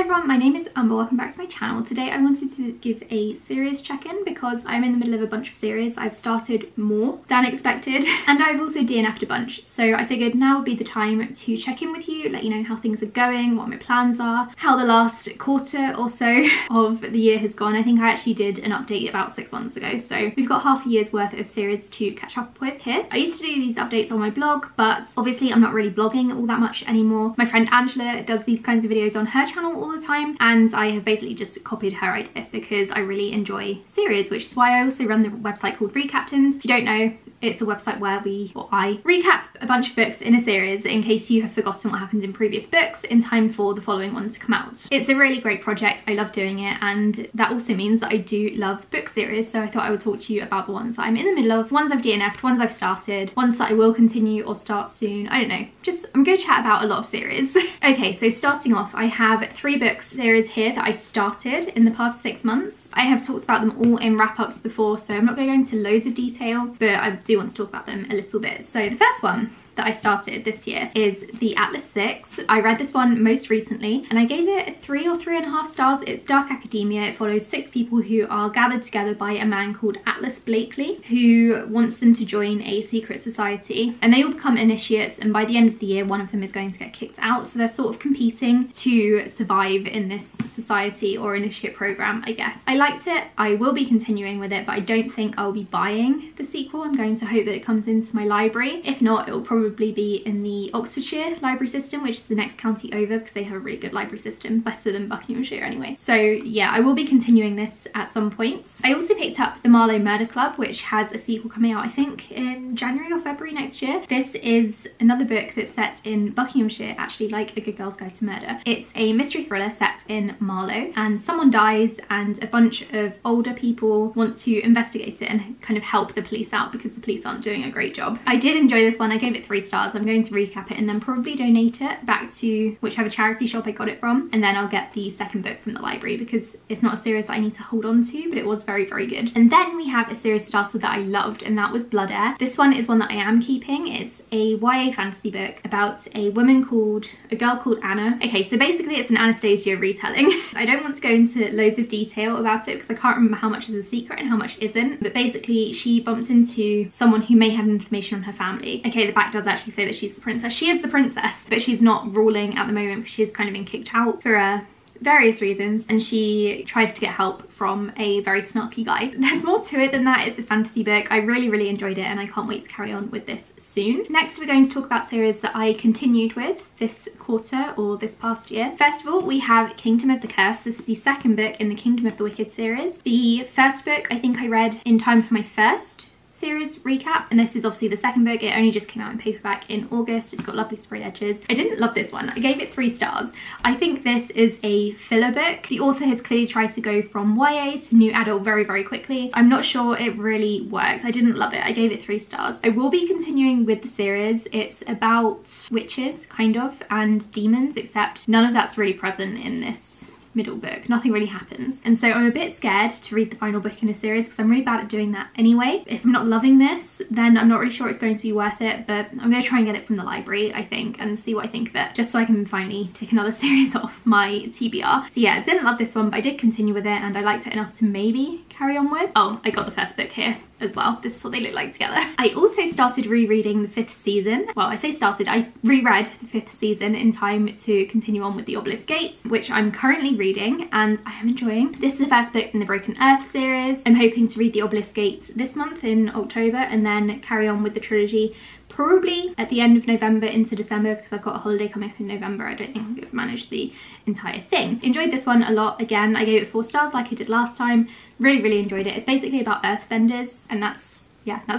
everyone, my name is Amber, welcome back to my channel. Today I wanted to give a series check-in because I'm in the middle of a bunch of series. I've started more than expected and I've also DNF'd a bunch, so I figured now would be the time to check in with you, let you know how things are going, what my plans are, how the last quarter or so of the year has gone. I think I actually did an update about 6 months ago, so we've got half a year's worth of series to catch up with here. I used to do these updates on my blog, but obviously I'm not really blogging all that much anymore. My friend Angela does these kinds of videos on her channel all the time, and I have basically just copied her idea because I really enjoy series, which is why I also run the website called Recaptains. If you don't know, it's a website where I recap a bunch of books in a series in case you have forgotten what happened in previous books in time for the following one to come out. It's a really great project, I love doing it, and that also means that I do love book series, so I thought I would talk to you about the ones that I'm in the middle of, ones I've DNF'd, ones I've started, ones that I will continue or start soon. I don't know, just I'm going to chat about a lot of series. Okay, so starting off, I have 3 book series here that I started in the past 6 months. I have talked about them all in wrap-ups before, so I'm not going to go into loads of detail, but I do want to talk about them a little bit. So the first one that I started this year is the Atlas 6. I read this one most recently and I gave it 3 or 3.5 stars. It's dark academia. It follows 6 people who are gathered together by a man called Atlas Blakely, who wants them to join a secret society, and they all become initiates, and by the end of the year one of them is going to get kicked out, so they're sort of competing to survive in this society or initiate program, I guess. I liked it. I will be continuing with it, but I don't think I'll be buying the sequel. I'm going to hope that it comes into my library. If not, it will probably be in the Oxfordshire library system, which is the next county over, because they have a really good library system, better than Buckinghamshire anyway. So yeah, I will be continuing this at some point. I also picked up The Marlowe Murder Club, which has a sequel coming out I think in January or February next year. This is another book that's set in Buckinghamshire, actually, like A Good Girl's Guide to Murder. It's a mystery thriller set in Marlowe, and someone dies and a bunch of older people want to investigate it and kind of help the police out because the police aren't doing a great job. I did enjoy this one. I gave it 3 stars. I'm going to recap it and then probably donate it back to whichever charity shop I got it from, and then I'll get the second book from the library because it's not a series that I need to hold on to, but it was very, very good. And then we have a series starter that I loved, and that was Blood Heir. This one is one that I am keeping. It's a YA fantasy book about a girl called Anna. Okay, so basically it's an Anastasia retelling. I don't want to go into loads of detail about it because I can't remember how much is a secret and how much isn't, but basically she bumps into someone who may have information on her family. Okay, the back does actually say that she's the princess. She is the princess, but she's not ruling at the moment because she's kind of been kicked out for various reasons, and she tries to get help from a very snarky guy. There's more to it than that. It's a fantasy book. I really, really enjoyed it and I can't wait to carry on with this soon. Next, we're going to talk about series that I continued with this quarter or this past year. First of all, we have Kingdom of the Curse. This is the second book in the Kingdom of the Wicked series. The first book I think I read in time for my first series recap, and this is obviously the second book. It only just came out in paperback in August. It's got lovely sprayed edges. I didn't love this one. I gave it 3 stars. I think this is a filler book. The author has clearly tried to go from YA to new adult very, very quickly. I'm not sure it really works. I didn't love it. I gave it 3 stars. I will be continuing with the series. It's about witches, kind of, and demons, except none of that's really present in this middle book. Nothing really happens, and so I'm a bit scared to read the final book in a series because I'm really bad at doing that anyway. If I'm not loving this, then I'm not really sure it's going to be worth it, but I'm going to try and get it from the library, I think, and see what I think of it, just so I can finally take another series off my TBR. So yeah, I didn't love this one, but I did continue with it and I liked it enough to maybe carry on with. Oh, I got the first book here as well. This is what they look like together. I also started rereading the 5th season. Well, I say started, I reread the 5th season in time to continue on with the Obelisk Gate, which I'm currently reading and I am enjoying. This is the first book in the Broken Earth series. I'm hoping to read the Obelisk Gate this month in October and then carry on with the trilogy probably at the end of November into December because I've got a holiday coming up in November. I don't think I'm going to manage the entire thing. Enjoyed this one a lot. Again, I gave it 4 stars like I did last time. Really, really enjoyed it. It's basically about earthbenders, and that's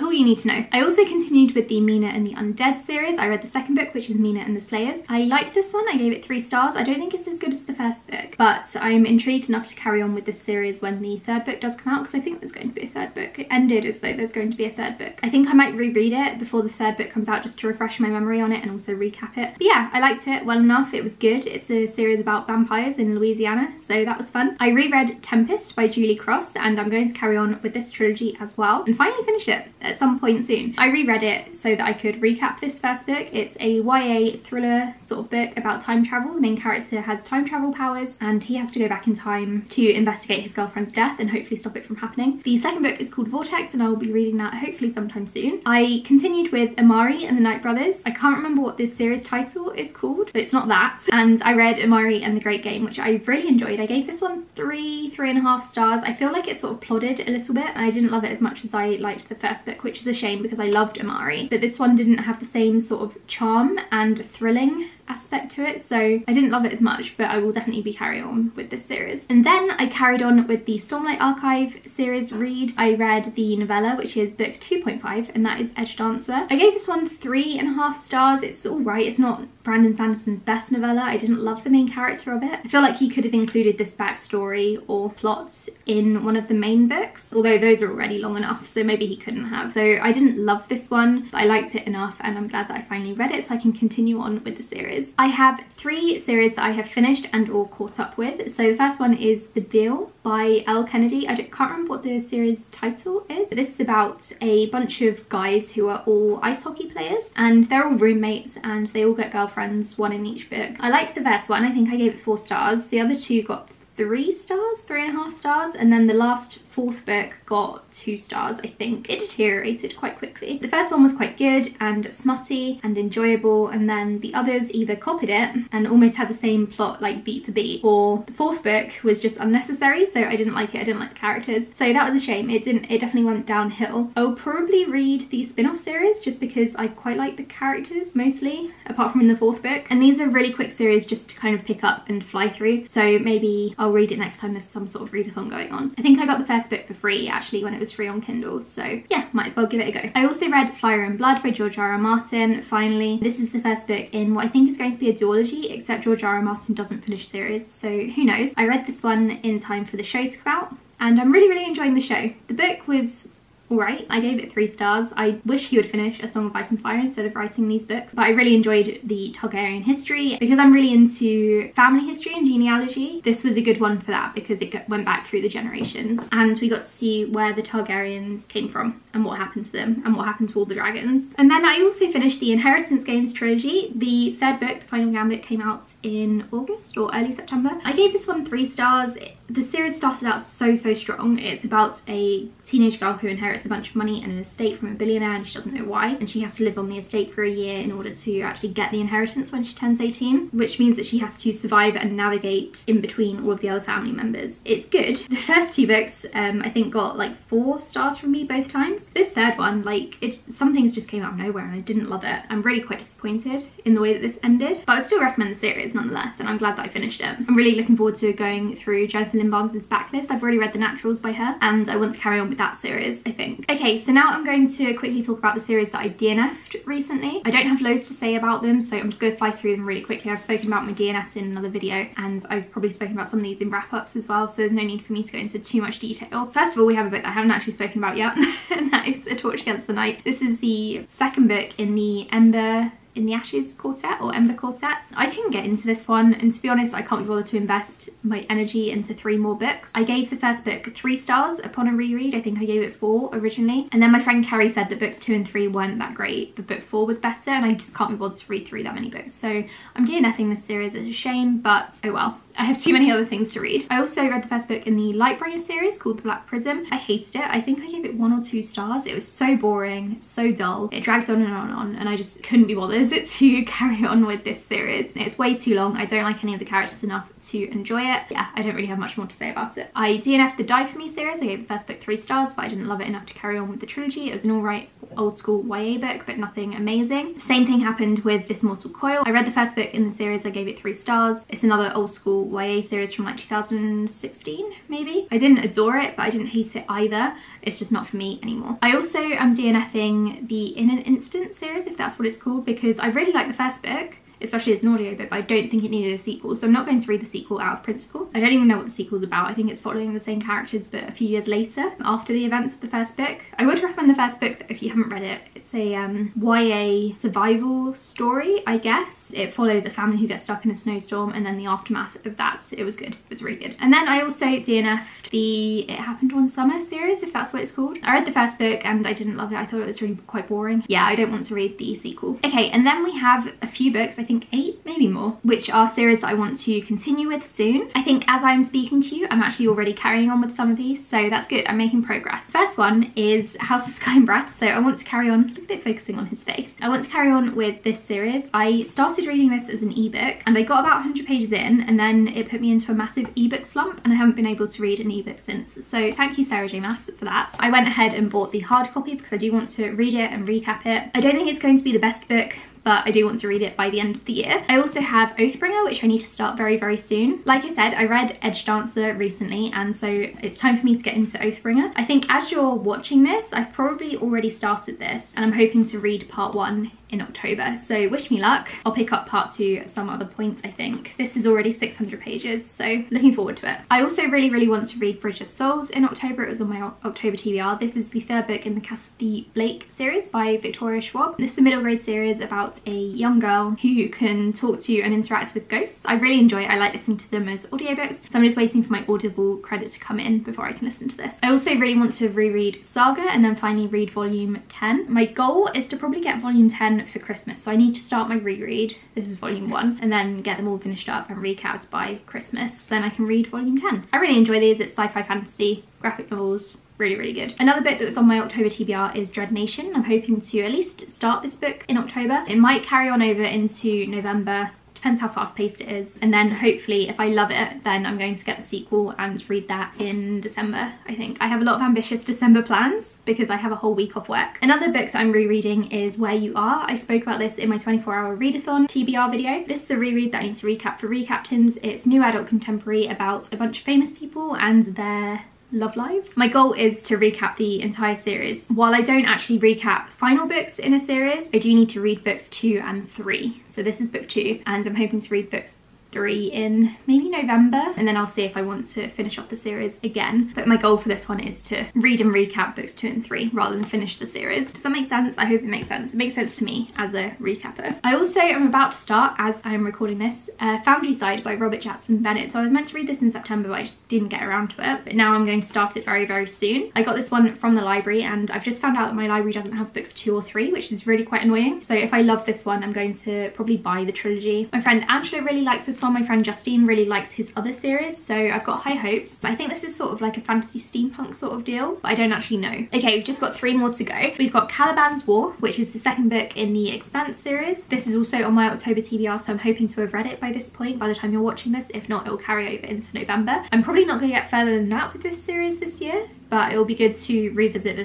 all you need to know. I also continued with the Mina and the Undead series. I read the second book, which is Mina and the Slayers. I liked this one. I gave it 3 stars. I don't think it's as good as the first book, but I'm intrigued enough to carry on with this series when the 3rd book does come out, because I think there's going to be a 3rd book. It ended as though there's going to be a 3rd book. I think I might reread it before the 3rd book comes out just to refresh my memory on it and also recap it. But yeah, I liked it well enough. It was good. It's a series about vampires in Louisiana, so that was fun. I reread Tempest by Julie Cross, and I'm going to carry on with this trilogy as well and finally finish it at some point soon. I reread it so that I could recap this first book. It's a YA thriller sort of book about time travel. The main character has time travel powers and he has to go back in time to investigate his girlfriend's death and hopefully stop it from happening. The second book is called Vortex, and I will be reading that hopefully sometime soon. I continued with Amari and the Night Brothers. I can't remember what this series title is called, but it's not that. And I read Amari and the Great Game, which I really enjoyed. I gave this one 3.5 stars. I feel like it sort of plodded a little bit, and I didn't love it as much as I liked the first book, which is a shame because I loved Amari, but this one didn't have the same sort of charm and thrilling aspect to it, so I didn't love it as much, but I will definitely be carrying on with this series. And then I carried on with the Stormlight Archive series read. I read the novella, which is book 2.5, and that is Edge Dancer. I gave this one 3.5 stars. It's alright. It's not Brandon Sanderson's best novella. I didn't love the main character of it. I feel like he could have included this backstory or plot in one of the main books, although those are already long enough, so maybe he couldn't have. So I didn't love this one, but I liked it enough, and I'm glad that I finally read it so I can continue on with the series. I have 3 series that I have finished and or caught up with. So the first one is The Deal by Elle Kennedy. I can't remember what the series title is, but this is about a bunch of guys who are all ice hockey players, and they're all roommates and they all get girlfriends, one in each book. I liked the first one. I think I gave it 4 stars. The other 2 got 3.5 stars, and then the last 4th book got 2 stars, I think. It deteriorated quite quickly. The first one was quite good and smutty and enjoyable, and then the others either copied it and almost had the same plot like beat for beat, or the 4th book was just unnecessary, so I didn't like it. I didn't like the characters, so that was a shame. It definitely went downhill. I'll probably read the spin-off series just because I quite like the characters mostly, apart from in the 4th book, and these are really quick series just to kind of pick up and fly through, so maybe I'll read it next time there's some sort of readathon going on. I think I got the first book for free actually when it was free on Kindle, so yeah, might as well give it a go. I also read Fire and Blood by George R.R. Martin, finally. This is the first book in what I think is going to be a duology, except George R.R. Martin doesn't finish series, so who knows. I read this one in time for the show to come out, and I'm really enjoying the show. The book was alright. I gave it 3 stars. I wish he would finish A Song of Ice and Fire instead of writing these books, but I really enjoyed the Targaryen history. Because I'm really into family history and genealogy, this was a good one for that because it went back through the generations and we got to see where the Targaryens came from and what happened to them and what happened to all the dragons. And then I also finished the Inheritance Games trilogy. The 3rd book, The Final Gambit, came out in August or early September. I gave this one 3 stars. The series started out so strong. It's about a teenage girl who inherits a bunch of money and an estate from a billionaire, and she doesn't know why, and she has to live on the estate for a year in order to actually get the inheritance when she turns 18, which means that she has to survive and navigate in between all of the other family members. It's good. The first 2 books I think got like 4 stars from me both times. This 3rd one, like, some things just came out of nowhere and I didn't love it. I'm really quite disappointed in the way that this ended, but I would still recommend the series nonetheless, and I'm glad that I finished it. I'm really looking forward to going through Jennifer Lynn Barnes's backlist. I've already read The Naturals by her, and I want to carry on with that series, I think. Okay, so now I'm going to quickly talk about the series that I DNF'd recently. I don't have loads to say about them, so I'm just going to fly through them really quickly. I've spoken about my DNFs in another video, and I've probably spoken about some of these in wrap-ups as well, so there's no need for me to go into too much detail. First of all, we have a book that I haven't actually spoken about yet, and that is A Torch Against the Night. This is the 2nd book in the Ember in the Ashes quartet, or Ember quartet. I couldn't get into this one, and to be honest, I can't be bothered to invest my energy into 3 more books. I gave the first book 3 stars upon a reread. I think I gave it 4 originally, and then my friend Carrie said that books 2 and 3 weren't that great, but book 4 was better, and I just can't be bothered to read through that many books. So I'm DNFing this series. It's a shame, but oh well. I have too many other things to read. I also read the first book in the Lightbringer series called The Black Prism. I hated it. I think I gave it 1 or 2 stars. It was so boring, so dull. It dragged on and on, and I just couldn't be bothered to carry on with this series. It's way too long. I don't like any of the characters enough to enjoy it. Yeah, I don't really have much more to say about it. I DNF'd the Die For Me series. I gave the first book 3 stars, but I didn't love it enough to carry on with the trilogy. It was an alright old school YA book, but nothing amazing. The same thing happened with This Mortal Coil. I read the first book in the series. I gave it 3 stars. It's another old school YA series from like 2016 maybe. I didn't adore it, but I didn't hate it either. It's just not for me anymore. I also am DNFing the In an Instant series, if that's what it's called, because I really like the first book, especially as an audiobook, but I don't think it needed a sequel, so I'm not going to read the sequel out of principle. I don't even know what the sequel's about. I think it's following the same characters but a few years later, after the events of the first book. I would recommend the first book if you haven't read it. It's a YA survival story, I guess. It follows a family who gets stuck in a snowstorm and then the aftermath of that. It was good. It was really good. And then I also DNF'd the It Happened One Summer series, if that's what it's called. I read the first book and I didn't love it. I thought it was really quite boring. Yeah, I don't want to read the sequel. Okay, and then we have a few books, I think 8, maybe more, which are series that I want to continue with soon. I think as I'm speaking to you, I'm actually already carrying on with some of these, so that's good. I'm making progress. The first one is House of Sky and Breath, so I want to carry on. Look at it focusing on his face. I want to carry on with this series. I started reading this as an ebook and I got about 100 pages in, and then it put me into a massive ebook slump and I haven't been able to read an ebook since. So thank you, Sarah J Maas, for that. I went ahead and bought the hard copy because I do want to read it and recap it. I don't think it's going to be the best book, but I do want to read it by the end of the year. I also have Oathbringer, which I need to start very, very soon. Like I said, I read Edge Dancer recently, and so it's time for me to get into Oathbringer. I think as you're watching this, I've probably already started this, and I'm hoping to read part 1 in October, so wish me luck. I'll pick up part 2 at some other point, I think. This is already 600 pages, so looking forward to it. I also really, really want to read Bridge of Souls in October. It was on my October TBR. This is the 3rd book in the Cassidy Blake series by Victoria Schwab. This is a middle grade series about a young girl who can talk to and interact with ghosts. I really enjoy it. I like listening to them as audiobooks, so I'm just waiting for my Audible credit to come in before I can listen to this. I also really want to reread Saga and then finally read volume 10. My goal is to probably get volume 10 for Christmas, so I need to start my reread. This is volume 1, and then get them all finished up and recapped by Christmas. Then I can read volume 10. I really enjoy these. It's sci-fi fantasy, graphic novels, really, really good. Another book that was on my October TBR is Dread Nation. I'm hoping to at least start this book in October. It might carry on over into November. Depends how fast paced it is, and then hopefully if I love it, then I'm going to get the sequel and read that in December. I think I have a lot of ambitious December plans because I have a whole week off work. Another book that I'm rereading is Where You Are. I spoke about this in my 24-hour readathon TBR video. This is a reread that I need to recap for Recaptains. It's new adult contemporary about a bunch of famous people and their love lives. My goal is to recap the entire series. While I don't actually recap final books in a series, I do need to read books 2 and 3. So this is book 2, and I'm hoping to read book 3 in maybe November, and then I'll see if I want to finish off the series again. But my goal for this one is to read and recap books 2 and 3 rather than finish the series. Does that make sense? I hope it makes sense. It makes sense to me as a recapper. I also am about to start, as I am recording this, Foundry Side by Robert Jackson Bennett. So I was meant to read this in September, but I just didn't get around to it. But now I'm going to start it very, very soon. I got this one from the library, and I've just found out that my library doesn't have books 2 or 3, which is really quite annoying. So if I love this one, I'm going to probably buy the trilogy. My friend Angela really likes this one. My friend Justine really likes his other series, so I've got high hopes. But I think this is sort of like a fantasy steampunk sort of deal, but I don't actually know. Okay, we've just got 3 more to go. We've got Caliban's War, which is the 2nd book in the Expanse series. This is also on my October TBR, so I'm hoping to have read it by this point, by the time you're watching this. If not, it will carry over into November. I'm probably not going to get further than that with this series this year, but it will be good to revisit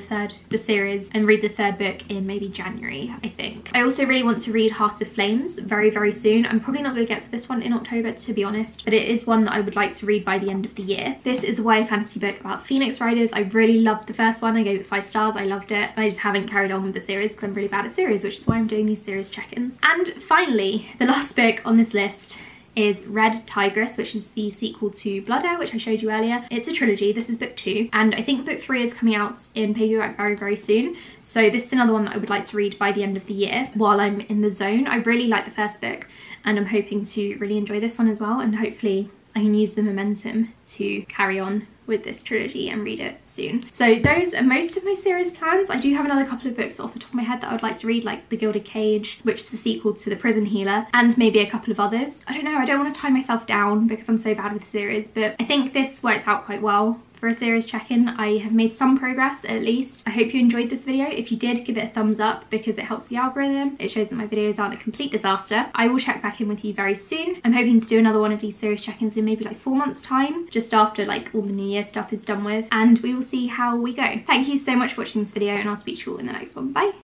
the series and read the 3rd book in maybe January, I think. I also really want to read Heart of Flames very, very soon. I'm probably not going to get to this one in October, to be honest, but it is one that I would like to read by the end of the year. This is a YA fantasy book about Phoenix Riders. I really loved the first one. I gave it 5 stars. I loved it. I just haven't carried on with the series because I'm really bad at series, which is why I'm doing these series check-ins. And finally, the last book on this list is Red Tigress, which is the sequel to Blood Air, which I showed you earlier. It's a trilogy. This is book 2, and I think book 3 is coming out in paperback very, very soon. So this is another one that I would like to read by the end of the year while I'm in the zone. I really like the first book, and I'm hoping to really enjoy this one as well, and hopefully I can use the momentum to carry on with this trilogy and read it soon. So those are most of my series plans. I do have another couple of books off the top of my head that I would like to read, like The Gilded Cage, which is the sequel to The Prison Healer, and maybe a couple of others. I don't know, I don't want to tie myself down because I'm so bad with series, but I think this worked out quite well for a series check-in. I have made some progress at least. I hope you enjoyed this video. If you did, give it a thumbs up because it helps the algorithm. It shows that my videos aren't a complete disaster. I will check back in with you very soon. I'm hoping to do another one of these series check-ins in maybe like 4 months time, just after like all the New Year stuff is done with, and we will see how we go. Thank you so much for watching this video, and I'll speak to you all in the next one. Bye!